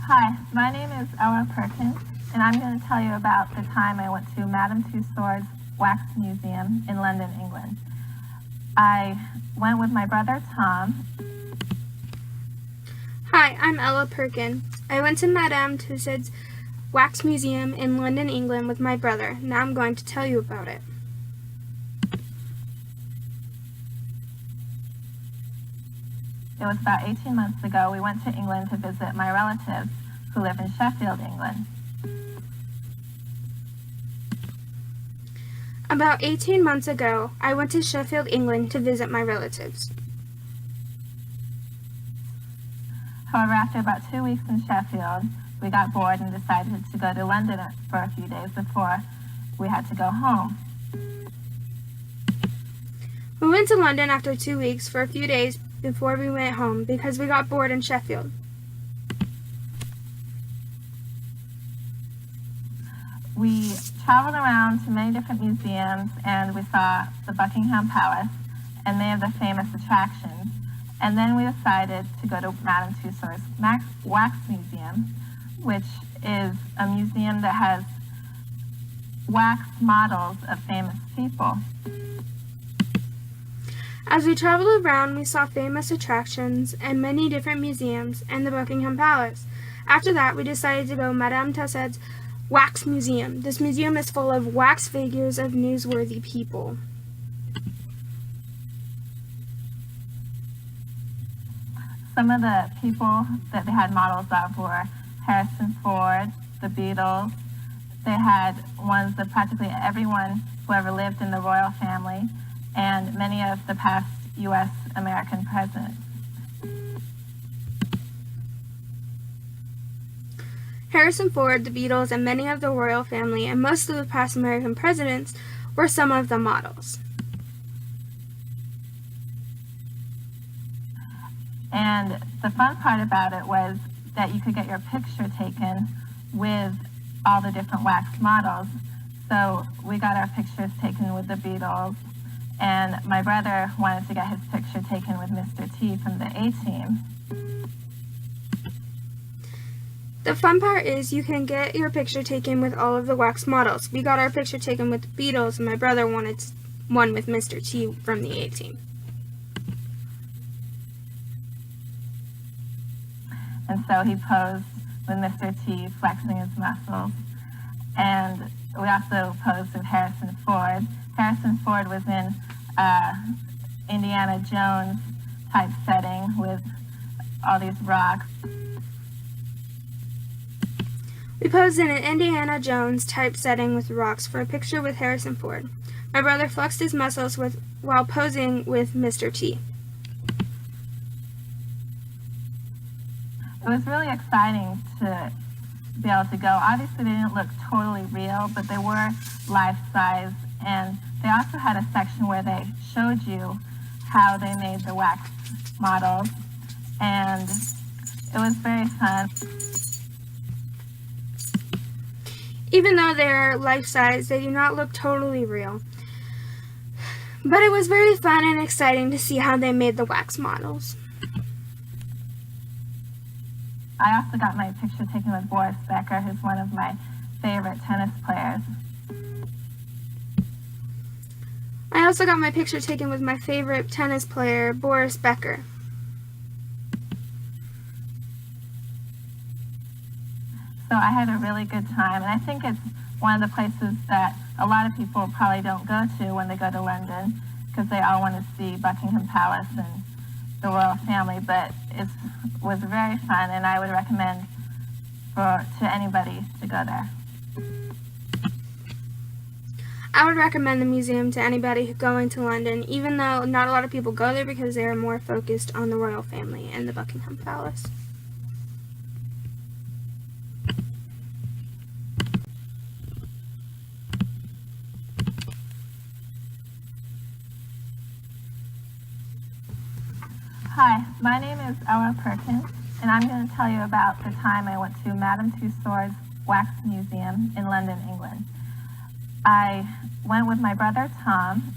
Hi, my name is Ella Perkins, and I'm going to tell you about the time I went to Madame Tussauds Wax Museum in London, England. I went with my brother Tom. Hi, I'm Ella Perkins. I went to Madame Tussauds Wax Museum in London, England with my brother. Now I'm going to tell you about it. It was about 18 months ago. We went to England to visit my relatives who live in Sheffield, England. About 18 months ago, I went to Sheffield, England to visit my relatives. However, after about 2 weeks in Sheffield, we got bored and decided to go to London for a few days before we had to go home. We went to London after 2 weeks for a few days before we went home because we got bored in Sheffield. We traveled around to many different museums, and we saw the Buckingham Palace and many of the famous attractions. And then we decided to go to Madame Tussauds Wax Museum, which is a museum that has wax models of famous people. As we traveled around, we saw famous attractions and many different museums and the Buckingham Palace. After that, we decided to go to Madame Tussauds Wax Museum. This museum is full of wax figures of newsworthy people. Some of the people that they had models of were Harrison Ford, the Beatles. They had ones of practically everyone who ever lived in the royal family, and many of the past U.S. American presidents. Harrison Ford, the Beatles, and many of the royal family and most of the past American presidents were some of the models. And the fun part about it was that you could get your picture taken with all the different wax models. So we got our pictures taken with the Beatles, and my brother wanted to get his picture taken with Mr. T from the A-Team. The fun part is you can get your picture taken with all of the wax models. We got our picture taken with the Beatles, and my brother wanted one with Mr. T from the A-Team. And so he posed with Mr. T, flexing his muscles. And we also posed with Harrison Ford. Harrison Ford was in Indiana Jones type setting with all these rocks. We posed in an Indiana Jones type setting with rocks for a picture with Harrison Ford. My brother flexed his muscles while posing with Mr. T. It was really exciting to be able to go. Obviously, they didn't look totally real, but they were life-size, and they also had a section where they showed you how they made the wax models, and it was very fun. Even though they're life-size, they do not look totally real. But it was very fun and exciting to see how they made the wax models. I also got my picture taken with Boris Becker, who's one of my favorite tennis players. I also got my picture taken with my favorite tennis player, Boris Becker. So I had a really good time, and I think it's one of the places that a lot of people probably don't go to when they go to London, because they all want to see Buckingham Palace and the royal family, but it was very fun, and I would recommend to anybody to go there. I would recommend the museum to anybody going to London, even though not a lot of people go there because they are more focused on the royal family and the Buckingham Palace. Hi, my name is Ella Perkins, and I'm going to tell you about the time I went to Madame Tussauds Wax Museum in London, England. I went with my brother Tom.